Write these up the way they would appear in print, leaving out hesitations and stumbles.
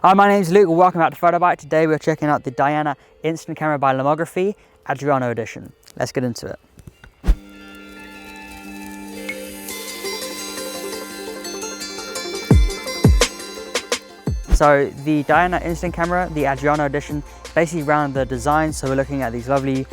Hi, my name's Luke and welcome back to PhotoBite. Today we're checking out the Diana Instant Camera by Lomography, Adriano Edition. Let's get into it. So the Diana Instant Camera, the Adriano Edition, basically around the design. So we're looking at these lovely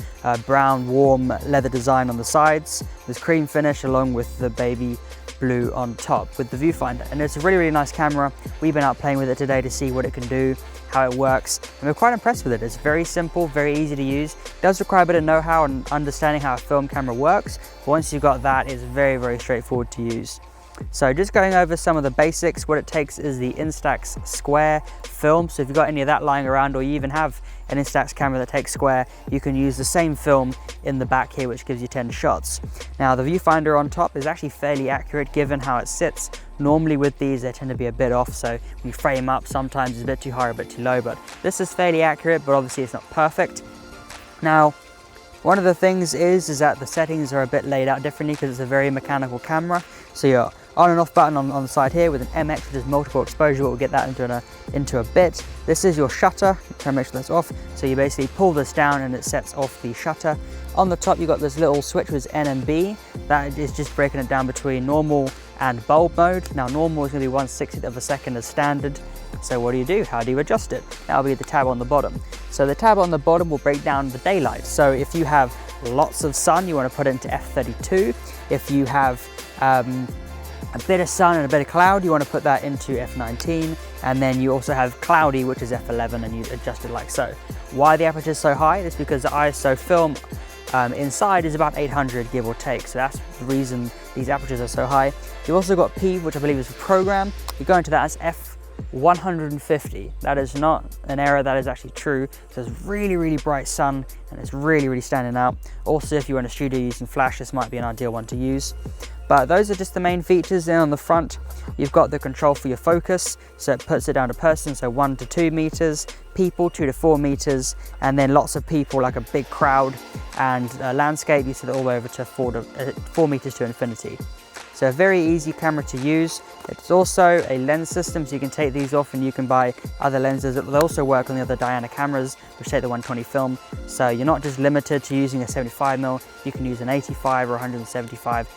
brown, warm leather design on the sides, this cream finish along with the baby blue on top with the viewfinder. And it's a really, really nice camera. We've been out playing with it today to see what it can do, how it works, and we're quite impressed with it. It's very simple, very easy to use. It does require a bit of know-how and understanding how a film camera works, but once you've got that, it's very, very straightforward to use. So just going over some of the basics, what it takes is the Instax Square film. So if you've got any of that lying around, or you even have an Instax camera that takes Square, you can use the same film in the back here, which gives you 10 shots. Now the viewfinder on top is actually fairly accurate given how it sits. Normally with these, they tend to be a bit off, so when you frame up, sometimes it's a bit too high or a bit too low, but this is fairly accurate, but obviously it's not perfect. Now, one of the things is that the settings are a bit laid out differently because it's a very mechanical camera. So your on and off button on the side here with an MX, which is multiple exposure. We'll get that into a bit. This is your shutter. Try to make sure that's off. So you basically pull this down and it sets off the shutter. On the top, you've got this little switch with N and B. That is just breaking it down between normal and bulb mode. Now normal is going to be 1/60th of a second as standard. So what do? How do you adjust it? That'll be the tab on the bottom. So the tab on the bottom will break down the daylight. So if you have lots of sun, you want to put it into F32. If you have a bit of sun and a bit of cloud, you want to put that into F19. And then you also have cloudy, which is F11, and you adjust it like so. Why the aperture is so high? It's because the ISO film inside is about 800, give or take. So that's the reason these apertures are so high. You've also got P, which I believe is for program. You go into that as F150. That is not an error, that is actually true. So it's really, really bright sun and it's really, really standing out. Also, if you're in a studio using flash, this might be an ideal one to use. But those are just the main features. Then on the front, you've got the control for your focus. So it puts it down to person, so 1 to 2 meters, people 2 to 4 meters, and then lots of people like a big crowd, and landscape, you set it all over to 4 meters to infinity. So a very easy camera to use. It's also a lens system, so you can take these off and you can buy other lenses. It will also work on the other Diana cameras, which take the 120 film. So you're not just limited to using a 75mm, you can use an 85 or 175.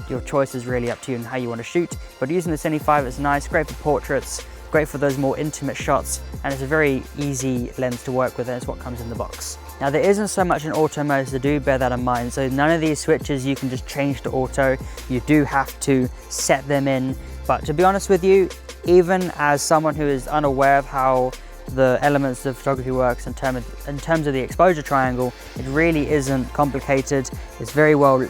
Your choice is really up to you and how you want to shoot. But using the 75, it's nice, great for portraits, great for those more intimate shots, and it's a very easy lens to work with, and it's what comes in the box. Now there isn't so much in auto mode, so do bear that in mind. So none of these switches you can just change to auto. You do have to set them in. But to be honest with you, even as someone who is unaware of how the elements of photography works in terms of the exposure triangle, it really isn't complicated. It's very well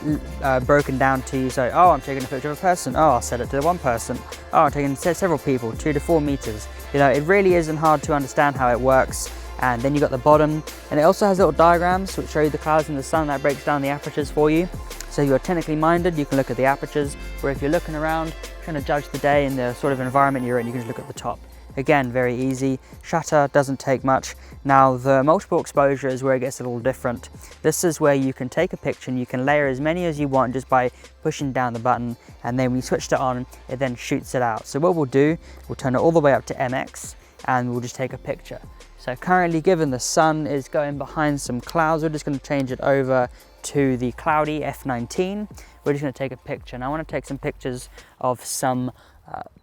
broken down to you. So, oh, I'm taking a picture of a person. Oh, I'll set it to one person. Oh, I'm taking several people, 2 to 4 meters. You know, it really isn't hard to understand how it works. And then you got the bottom, and it also has little diagrams which show you the clouds in the sun. That breaks down the apertures for you. So if you're technically minded, you can look at the apertures, or if you're looking around trying to judge the day and the sort of environment you're in, you can just look at the top. Again, very easy. Shutter doesn't take much. Now the multiple exposure is where it gets a little different. This is where you can take a picture and you can layer as many as you want just by pushing down the button, and then when you switch it on, it then shoots it out. So what we'll do, we'll turn it all the way up to MX and we'll just take a picture. So currently, given the sun is going behind some clouds, we're just going to change it over to the cloudy F19. We're just going to take a picture. And I want to take some pictures of some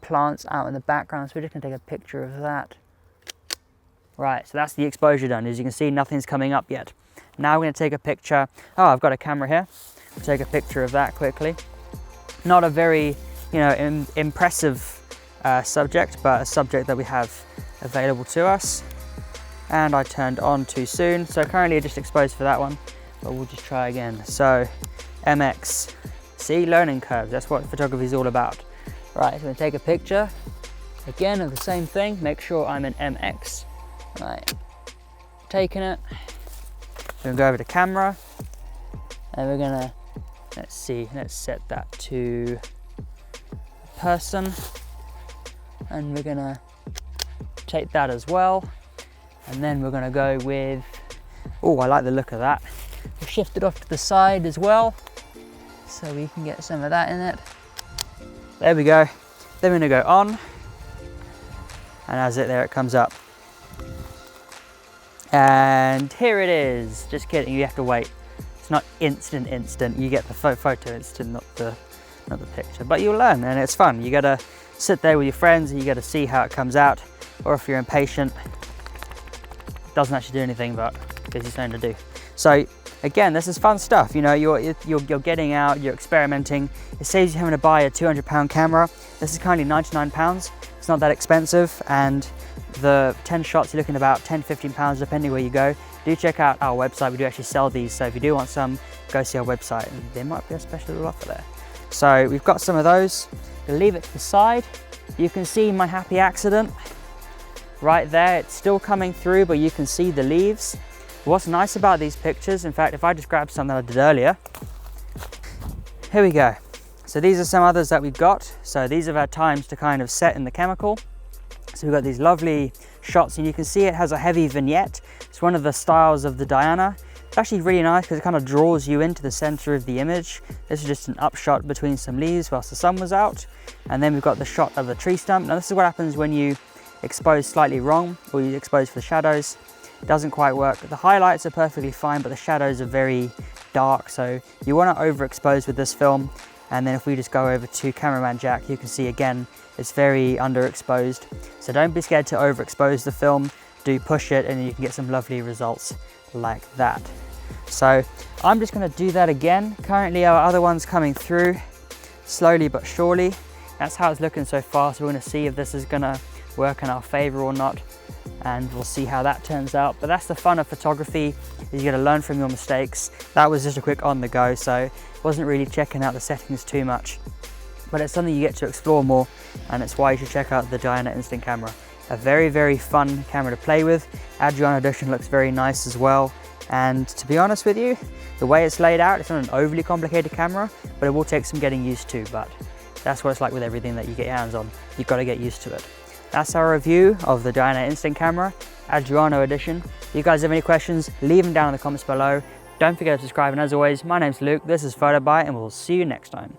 plants out in the background. So we're just going to take a picture of that. Right, so that's the exposure done. As you can see, nothing's coming up yet. Now we're going to take a picture. Oh, I've got a camera here. We'll take a picture of that quickly. Not a very, impressive subject, but a subject that we have available to us. And I turned on too soon, so currently I just exposed for that one, but we'll just try again. So MX, see, learning curves, that's what photography is all about. Right, so I'm going to take a picture again of the same thing, make sure I'm in MX. Right, taking it, we're going to go over to camera, and we're going to, let's set that to person, and we're going to take that as well. And then we're going to go with, oh, I like the look of that. We'll shift it off to the side as well, so we can get some of that in it. There we go. Then we're going to go on. and as there it comes up. And here it is. Just kidding, you have to wait. It's not instant. You get the photo instant, not the picture. But you'll learn, and it's fun. You gotta sit there with your friends and you gotta see how it comes out. Or if you're impatient, it doesn't actually do anything, but gives you something to do. So again, this is fun stuff. You know, you're getting out, you're experimenting. It saves you having to buy a £200 camera. This is currently £99. It's not that expensive, and the 10 shots you're looking at about £10–15 depending where you go. Do check out our website. We do actually sell these, so if you do want some, go see our website and there might be a special little offer there. So we've got some of those. We'll leave it to the side. You can see my happy accident right there. It's still coming through, but you can see the leaves. What's nice about these pictures, in fact, if I just grab some that I did earlier, here we go. So these are some others that we've got. So these have had times to kind of set in the chemical. So we've got these lovely shots, and you can see it has a heavy vignette. It's one of the styles of the Diana. It's actually really nice because it kind of draws you into the center of the image. This is just an upshot between some leaves whilst the sun was out. And then we've got the shot of the tree stump. Now this is what happens when you expose slightly wrong, or you expose for the shadows. It doesn't quite work. The highlights are perfectly fine, but the shadows are very dark. So you want to overexpose with this film. And then if we just go over to cameraman Jack, you can see again, it's very underexposed. So don't be scared to overexpose the film. Do push it and you can get some lovely results like that. So I'm just going to do that again. Currently our other one's coming through slowly but surely. That's how it's looking so far. So we're going to see if this is going to work in our favor or not, and we'll see how that turns out. But that's the fun of photography, is you got to learn from your mistakes. That was just a quick on the go, so wasn't really checking out the settings too much, but it's something you get to explore more, and it's why you should check out the Diana Instant camera. A very fun camera to play with. Adriano Edition looks very nice as well, and to be honest with you, the way it's laid out, it's not an overly complicated camera, but it will take some getting used to. But that's what it's like with everything that you get your hands on. You've got to get used to it. That's our review of the Diana Instant camera, Adriano Edition. If you guys have any questions, leave them down in the comments below. Don't forget to subscribe, and as always, my name's Luke, this is PhotoBite, and we'll see you next time.